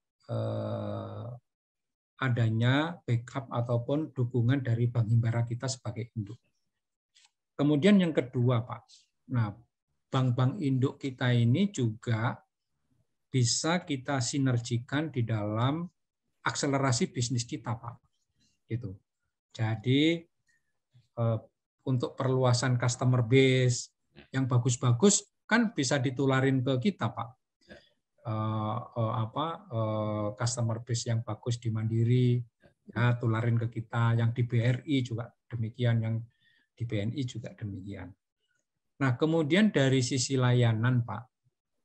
[SPEAKER 1] adanya backup ataupun dukungan dari Bank Himbara kita sebagai induk. Kemudian yang kedua, Pak. Nah, bank-bank induk kita ini juga bisa kita sinergikan di dalam akselerasi bisnis kita, Pak. Gitu. Jadi untuk perluasan customer base yang bagus-bagus kan bisa ditularin ke kita, Pak. Customer base yang bagus di Mandiri ya tularin ke kita, yang di BRI juga demikian, yang di BNI juga demikian. Nah, kemudian dari sisi layanan Pak,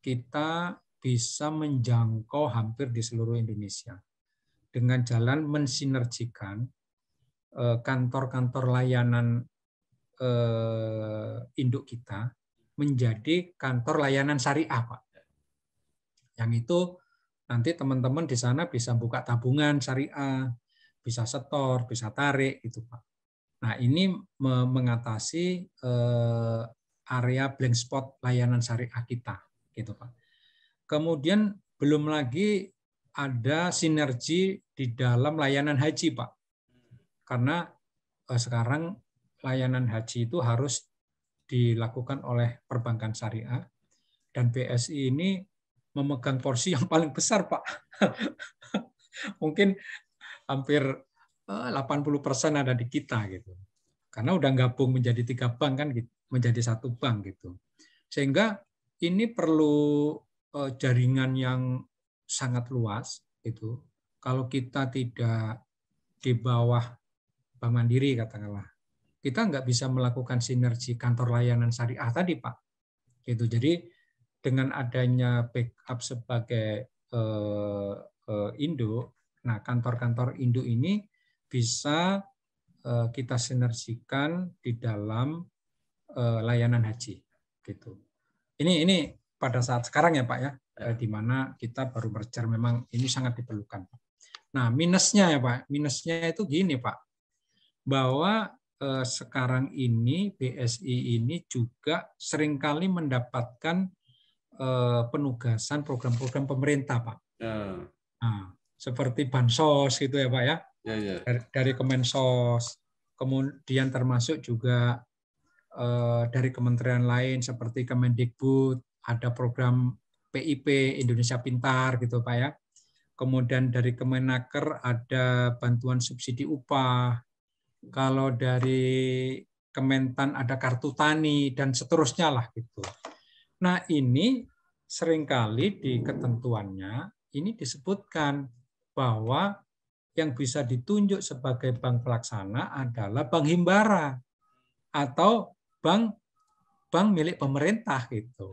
[SPEAKER 1] kita bisa menjangkau hampir di seluruh Indonesia dengan jalan mensinergikan kantor-kantor layanan induk kita menjadi kantor layanan syariah, Pak. Yang itu nanti teman-teman di sana bisa buka tabungan syariah, bisa setor, bisa tarik gitu Pak. Nah, ini mengatasi area blank spot layanan syariah kita gitu Pak. Kemudian belum lagi ada sinergi di dalam layanan haji Pak. Karena sekarang layanan haji itu harus dilakukan oleh perbankan syariah dan BSI ini memegang porsi yang paling besar Pak. Mungkin hampir 80% ada di kita gitu. Karena udah gabung menjadi 3 bank kan gitu, menjadi 1 bank gitu. Sehingga ini perlu jaringan yang sangat luas itu. Kalau kita tidak di bawah Bank Mandiri katakanlah, kita nggak bisa melakukan sinergi kantor layanan syariah tadi Pak. Gitu. Jadi dengan adanya backup sebagai induk, nah kantor-kantor induk ini bisa kita sinergikan di dalam layanan haji. Gitu. Ini pada saat sekarang ya Pak ya, di mana kita baru merger, memang ini sangat diperlukan. Nah minusnya ya Pak, minusnya itu gini Pak, bahwa sekarang ini BSI ini juga seringkali mendapatkan penugasan program-program pemerintah Pak. Nah, seperti bansos gitu ya Pak ya, dari Kemensos, kemudian termasuk juga dari kementerian lain seperti Kemendikbud, ada program PIP Indonesia Pintar gitu Pak ya. Kemudian dari Kemenaker ada bantuan subsidi upah. Kalau dari Kementan ada kartu tani dan seterusnya lah gitu. Nah ini seringkali di ketentuannya ini disebutkan bahwa yang bisa ditunjuk sebagai bank pelaksana adalah bank himbara atau bank milik pemerintah gitu.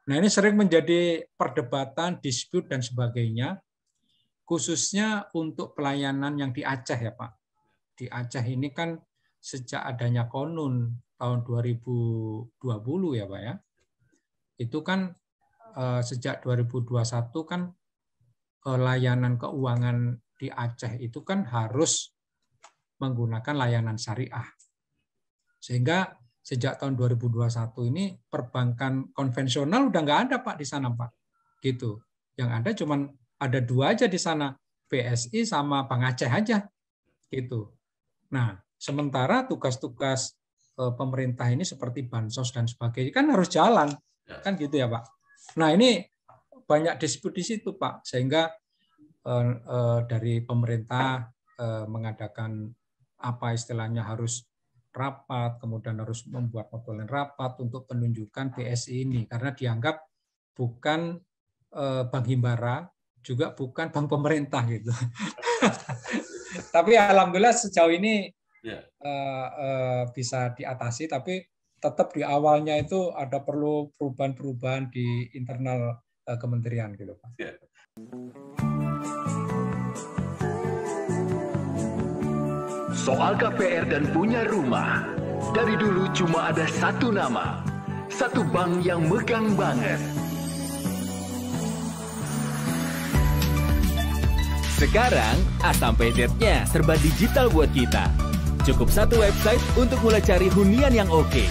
[SPEAKER 1] Nah ini sering menjadi perdebatan, dispute dan sebagainya, khususnya untuk pelayanan yang di Aceh ya Pak. Di Aceh ini kan sejak adanya Konun tahun 2020 ya Pak ya, itu kan sejak 2021 kan layanan keuangan di Aceh itu kan harus menggunakan layanan syariah. Sehingga sejak tahun 2021 ini perbankan konvensional udah nggak ada Pak di sana Pak. Gitu. Yang ada cuman ada 2 aja di sana, BSI sama Bank Aceh aja. Gitu. Nah, sementara tugas-tugas pemerintah ini seperti bansos dan sebagainya kan harus jalan, kan gitu ya Pak. Nah ini banyak dispute di situ Pak, sehingga dari pemerintah mengadakan apa istilahnya harus rapat, kemudian harus membuat modelan rapat untuk penunjukan BSI ini karena dianggap bukan bank himbara, juga bukan bank pemerintah gitu. Tapi alhamdulillah sejauh ini bisa diatasi, tapi tetap di awalnya itu ada perlu perubahan-perubahan di internal kementerian gitu Pak.
[SPEAKER 3] Soal KPR dan punya rumah, dari dulu cuma ada 1 nama, 1 bank yang megang banget.
[SPEAKER 4] Sekarang, A sampai Z-nya serba digital buat kita. Cukup 1 website untuk mulai cari hunian yang oke.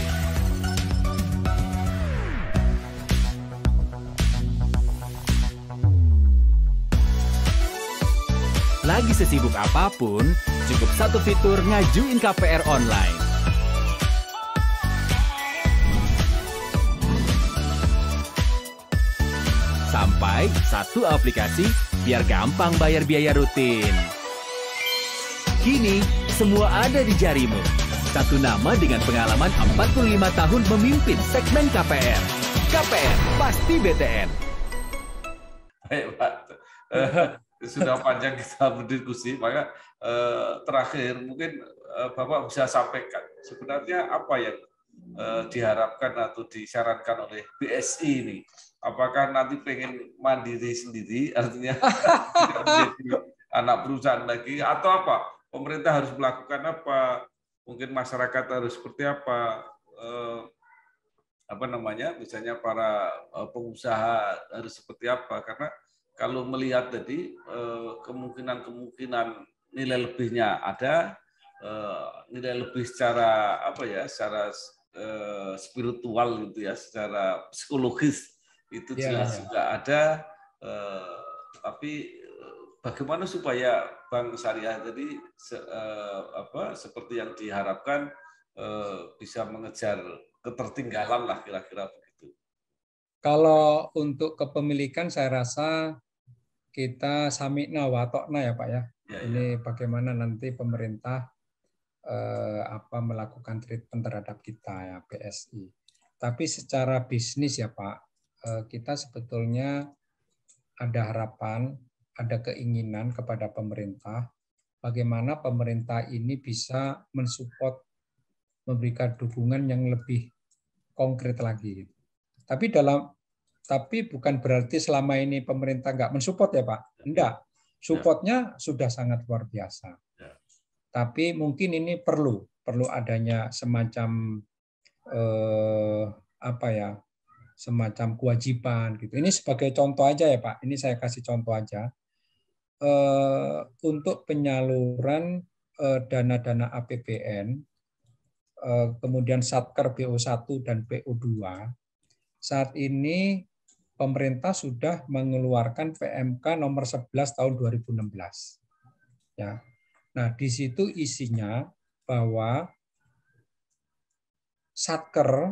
[SPEAKER 4] Lagi sesibuk apapun, cukup 1 fitur ngajuin KPR online. Sampai 1 aplikasi biar gampang bayar biaya rutin. Kini, semua ada di jarimu. 1 nama dengan pengalaman 45 tahun memimpin segmen KPR. KPR pasti BTN.
[SPEAKER 2] Baik Pak, sudah panjang kita berdiskusi, maka terakhir mungkin Bapak bisa sampaikan sebenarnya apa yang diharapkan atau disarankan oleh BSI ini. Apakah nanti pengen mandiri sendiri, artinya tidak menjadi anak perusahaan lagi, atau apa? Pemerintah harus melakukan apa? Mungkin masyarakat harus seperti apa? Misalnya para pengusaha harus seperti apa? Karena kalau melihat tadi kemungkinan nilai lebihnya ada, nilai lebih secara secara spiritual gitu ya, secara psikologis itu jelas juga ada. Tapi bagaimana supaya bank syariah tadi seperti yang diharapkan bisa mengejar ketertinggalan lah kira-kira begitu.
[SPEAKER 1] Kalau untuk kepemilikan saya rasa kita sami'na wa ta'na ya Pak ya. Ini bagaimana nanti pemerintah melakukan treatment terhadap kita ya BSI. Tapi secara bisnis ya Pak, kita sebetulnya ada harapan, ada keinginan kepada pemerintah bagaimana pemerintah ini bisa mensupport, memberikan dukungan yang lebih konkret lagi. Tapi bukan berarti selama ini pemerintah nggak mensupport ya Pak. Enggak. Supportnya sudah sangat luar biasa. Tapi mungkin ini perlu adanya semacam semacam kewajiban gitu. Ini sebagai contoh aja ya Pak. Ini saya kasih contoh aja. Untuk penyaluran dana-dana APBN, kemudian Satker BO1 dan BO2, saat ini pemerintah sudah mengeluarkan PMK nomor 11 tahun 2016. Ya. Nah, di situ isinya bahwa Satker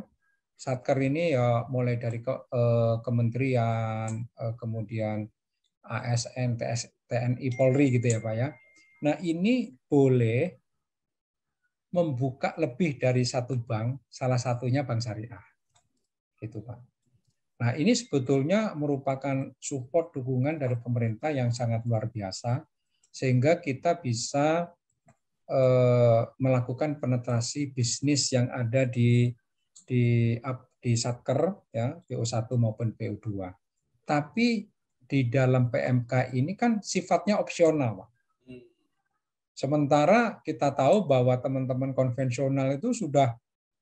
[SPEAKER 1] ini ya mulai dari kementerian, kemudian ASN, TNI, Polri gitu ya Pak ya. Nah, ini boleh membuka lebih dari satu bank, salah satunya bank syariah. Gitu Pak. Nah, ini sebetulnya merupakan support dukungan dari pemerintah yang sangat luar biasa, sehingga kita bisa melakukan penetrasi bisnis yang ada di Satker, ya, PO1 maupun PO2. Tapi di dalam PMK ini kan sifatnya opsional, Pak. Sementara kita tahu bahwa teman-teman konvensional itu sudah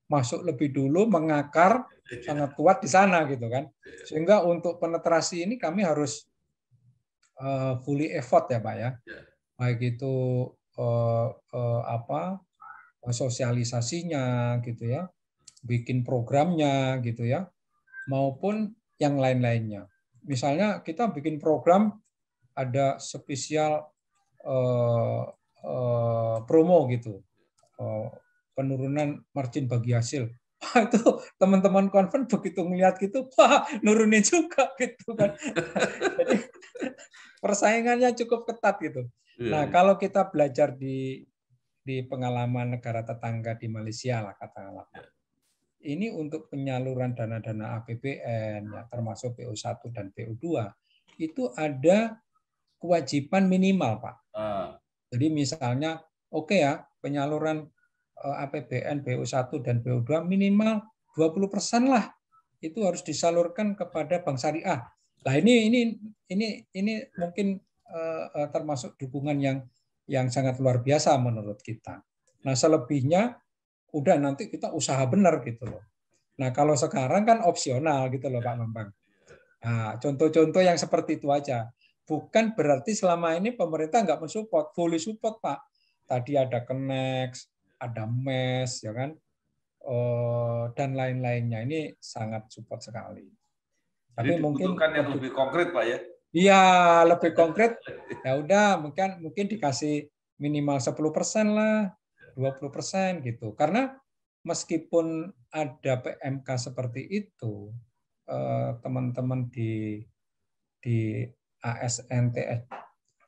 [SPEAKER 1] masuk lebih dulu, mengakar sangat kuat di sana gitu kan. Sehingga untuk penetrasi ini kami harus fully effort ya Pak ya. Baik itu sosialisasinya gitu ya, bikin programnya gitu ya, maupun yang lain-lainnya. Misalnya kita bikin program ada spesial promo gitu, penurunan margin bagi hasil. Itu teman-teman konven begitu ngelihat gitu, wah nurunin juga gitu kan. Jadi persaingannya cukup ketat gitu. Nah kalau kita belajar di pengalaman negara tetangga di Malaysia lah katakanlah, ini untuk penyaluran dana-dana APBN ya, termasuk PO1 dan PO2 itu ada kewajiban minimal Pak. Jadi misalnya oke ya penyaluran APBN PO1 dan PO2 minimal 20% lah itu harus disalurkan kepada bank syariah. Nah ini mungkin termasuk dukungan yang sangat luar biasa menurut kita. Nah selebihnya udah nanti kita usaha benar gitu loh. Nah kalau sekarang kan opsional gitu loh Pak Bambang. Nah contoh-contoh yang seperti itu aja. Bukan berarti selama ini pemerintah nggak mensupport, fully support Pak. Tadi ada Kenex, ada MES, ya kan, dan lain-lainnya. Ini sangat support sekali. Tapi mungkin
[SPEAKER 2] yang lebih konkret Pak ya.
[SPEAKER 1] Iya, lebih konkret. Ya udah, mungkin dikasih minimal 10% lah, 20% gitu. Karena meskipun ada PMK seperti itu, teman-teman di ASN,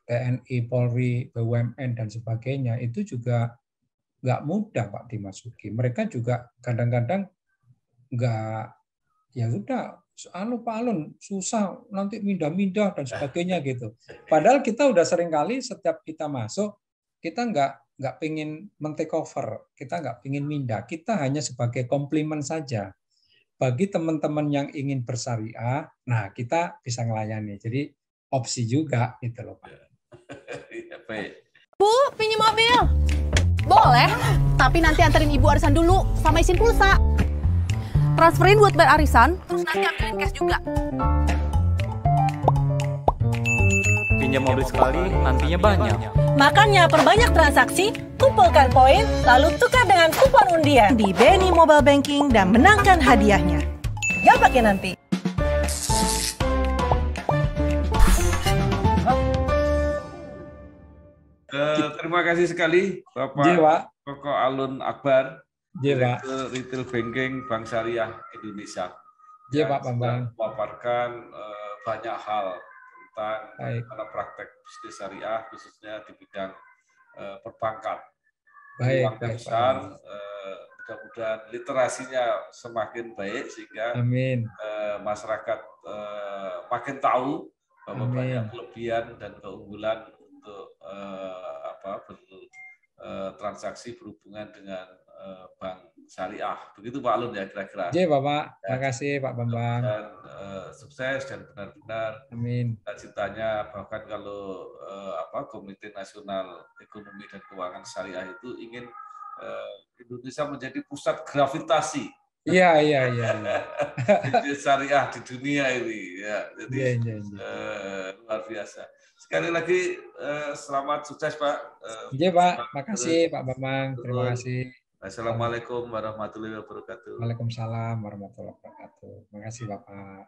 [SPEAKER 1] TNI, Polri, BUMN dan sebagainya itu juga nggak mudah Pak dimasuki. Mereka juga kadang-kadang nggak, ya udah, Pak Alun susah nanti mindah-mindah dan sebagainya gitu. Padahal kita udah sering kali setiap kita masuk kita nggak pengen men-take over, kita nggak pengen mindah, kita hanya sebagai komplimen saja. Bagi teman-teman yang ingin bersyariah, nah kita bisa melayani. Jadi opsi juga gitu loh Pak.
[SPEAKER 5] Bu, pinjam mobil. Boleh, tapi nanti anterin ibu arisan dulu sama isin pulsa. Transferin buat bayar arisan, terus nanti ambilin cash juga.
[SPEAKER 6] Pinjam mobil sekali, nantinya banyak.
[SPEAKER 7] Makanya perbanyak transaksi, kumpulkan poin, lalu tukar dengan kupon undian di BNI Mobile Banking dan menangkan hadiahnya. Gak pakai nanti.
[SPEAKER 2] Terima kasih sekali Bapak Koko Alun Akbar, Direktur Retail Banking Bank Syariah Indonesia.
[SPEAKER 1] Pak Bambang.
[SPEAKER 2] Memaparkan banyak hal tentang praktek bisnis syariah, khususnya di bidang perbankan.
[SPEAKER 1] Baik.
[SPEAKER 2] Besar, mudah-mudahan literasinya semakin baik sehingga masyarakat makin tahu bahwa banyak kelebihan dan keunggulan untuk transaksi berhubungan dengan bank syariah. Begitu Pak Alun ya kira-kira.
[SPEAKER 1] Bapak. Terima kasih Pak Bambang.
[SPEAKER 2] Dan sukses dan benar-benar cita-citanya bahkan kalau Komite Nasional Ekonomi dan Keuangan Syariah itu ingin Indonesia menjadi pusat gravitasi.
[SPEAKER 1] Iya.
[SPEAKER 2] Syariah di dunia ini ya. Jadi luar biasa. Sekali lagi selamat sukses Pak.
[SPEAKER 1] Pak. Makasih Pak Bambang. Terima kasih.
[SPEAKER 2] Assalamualaikum warahmatullahi wabarakatuh.
[SPEAKER 1] Waalaikumsalam warahmatullahi wabarakatuh. Terima kasih Bapak.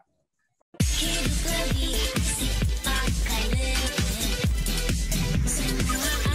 [SPEAKER 8] Hidup lebih asik pakai lebih. Semua